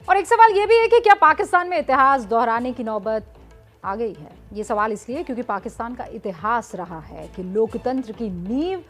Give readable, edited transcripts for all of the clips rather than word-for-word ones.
और एक सवाल ये भी है कि क्या पाकिस्तान में इतिहास दोहराने की नौबत आ गई है। ये सवाल इसलिए क्योंकि पाकिस्तान का इतिहास रहा है कि लोकतंत्र की नींव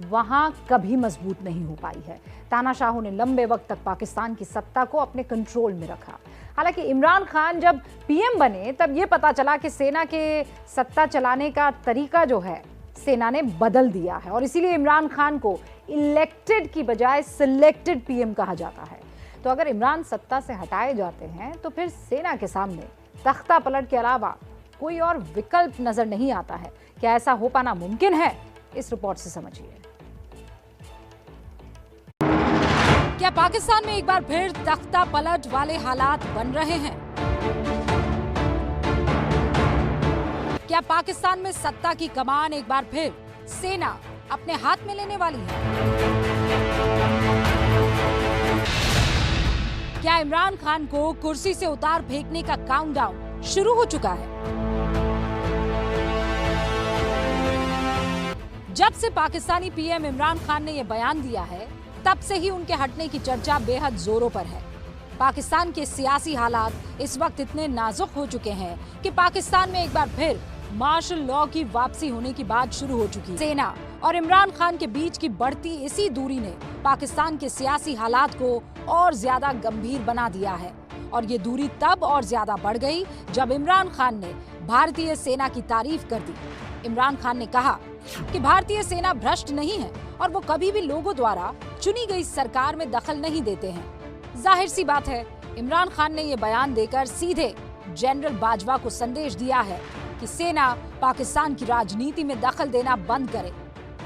वहां कभी मजबूत नहीं हो पाई है। तानाशाहों ने लंबे वक्त तक पाकिस्तान की सत्ता को अपने कंट्रोल में रखा। हालांकि इमरान खान जब पीएम बने तब ये पता चला कि सेना के सत्ता चलाने का तरीका जो है सेना ने बदल दिया है और इसीलिए इमरान खान को इलेक्टेड की बजाय सिलेक्टेड पीएम कहा जाता है। तो अगर इमरान सत्ता से हटाए जाते हैं तो फिर सेना के सामने तख्ता पलट के अलावा कोई और विकल्प नजर नहीं आता है। क्या ऐसा हो पाना मुमकिन है? इस रिपोर्ट से समझिए। क्या पाकिस्तान में एक बार फिर तख्ता पलट वाले हालात बन रहे हैं? क्या पाकिस्तान में सत्ता की कमान एक बार फिर सेना अपने हाथ में लेने वाली है? क्या इमरान खान को कुर्सी से उतार फेंकने का काउंटडाउन शुरू हो चुका है? जब से पाकिस्तानी पीएम इमरान खान ने यह बयान दिया है तब से ही उनके हटने की चर्चा बेहद जोरों पर है। पाकिस्तान के सियासी हालात इस वक्त इतने नाजुक हो चुके हैं कि पाकिस्तान में एक बार फिर मार्शल लॉ की वापसी होने की बात शुरू हो चुकी है। सेना और इमरान खान के बीच की बढ़ती इसी दूरी ने पाकिस्तान के सियासी हालात को और ज्यादा गंभीर बना दिया है और ये दूरी तब और ज्यादा बढ़ गई जब इमरान खान ने भारतीय सेना की तारीफ कर दी। इमरान खान ने कहा कि भारतीय सेना भ्रष्ट नहीं है और वो कभी भी लोगों द्वारा चुनी गई सरकार में दखल नहीं देते हैं। जाहिर सी बात है, इमरान खान ने ये बयान देकर सीधे जनरल बाजवा को संदेश दिया है कि सेना पाकिस्तान की राजनीति में दखल देना बंद करे।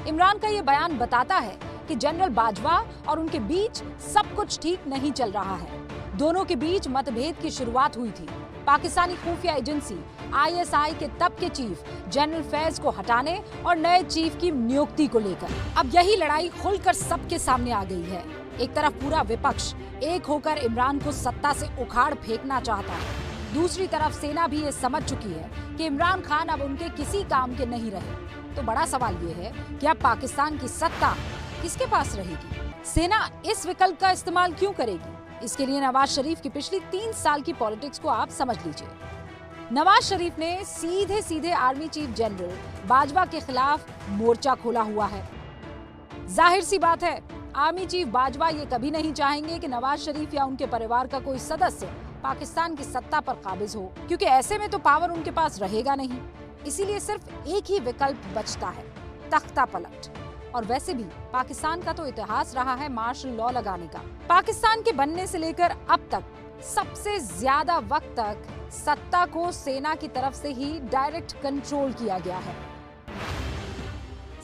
इमरान का ये बयान बताता है कि जनरल बाजवा और उनके बीच सब कुछ ठीक नहीं चल रहा है। दोनों के बीच मतभेद की शुरुआत हुई थी पाकिस्तानी खुफिया एजेंसी आईएसआई के तब के चीफ जनरल फैज को हटाने और नए चीफ की नियुक्ति को लेकर। अब यही लड़ाई खुलकर सबके सामने आ गई है। एक तरफ पूरा विपक्ष एक होकर इमरान को सत्ता से उखाड़ फेंकना चाहता है, दूसरी तरफ सेना भी ये समझ चुकी है कि इमरान खान अब उनके किसी काम के नहीं रहे। तो बड़ा सवाल ये है कि अब पाकिस्तान की सत्ता किसके पास रहेगी? सेना इस विकल्प का इस्तेमाल क्यों करेगी? इसके लिए नवाज शरीफ की पिछली 3 साल की पॉलिटिक्स को आप समझ लीजिए। नवाज शरीफ ने सीधे सीधे आर्मी चीफ जनरल बाजवा के खिलाफ मोर्चा खोला हुआ है। जाहिर सी बात है, आर्मी चीफ बाजवा ये कभी नहीं चाहेंगे कि नवाज शरीफ या उनके परिवार का कोई सदस्य पाकिस्तान की सत्ता पर काबिज हो, क्योंकि ऐसे में तो पावर उनके पास रहेगा नहीं। इसीलिए सिर्फ एक ही विकल्प बचता है, तख्ता पलट। और वैसे भी पाकिस्तान का तो इतिहास रहा है मार्शल लॉ लगाने का। पाकिस्तान के बनने से लेकर अब तक सबसे ज्यादा वक्त तक सत्ता को सेना की तरफ से ही डायरेक्ट कंट्रोल किया गया है।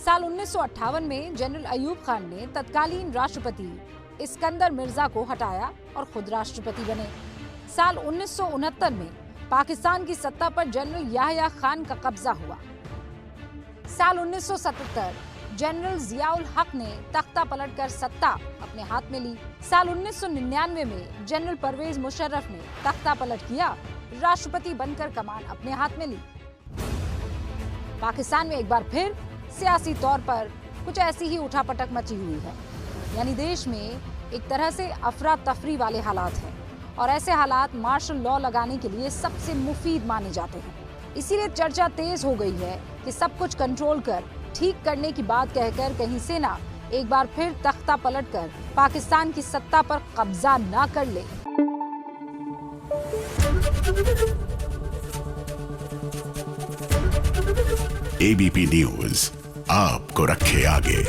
साल 1958 में जनरल अयूब खान ने तत्कालीन राष्ट्रपति इस्कंदर मिर्जा को हटाया और खुद राष्ट्रपति बने। साल 1969 में पाकिस्तान की सत्ता पर जनरल याह्या खान का कब्जा हुआ। साल 1977 जनरल जियाउल हक ने तख्ता पलटकर सत्ता अपने हाथ में ली। साल 1999 में जनरल परवेज मुशर्रफ ने तख्ता पलट किया, राष्ट्रपति बनकर कमान अपने हाथ में ली। पाकिस्तान में एक बार फिर सियासी तौर पर कुछ ऐसी ही उठापटक मची हुई है, यानी देश में एक तरह से अफरा तफरी वाले हालात हैं और ऐसे हालात मार्शल लॉ लगाने के लिए सबसे मुफीद माने जाते हैं। इसीलिए चर्चा तेज हो गई है कि सब कुछ कंट्रोल कर ठीक करने की बात कहकर कहीं सेना एक बार फिर तख्ता पलटकर पाकिस्तान की सत्ता पर कब्जा ना कर ले। एबीपी न्यूज़ आपको रखे आगे।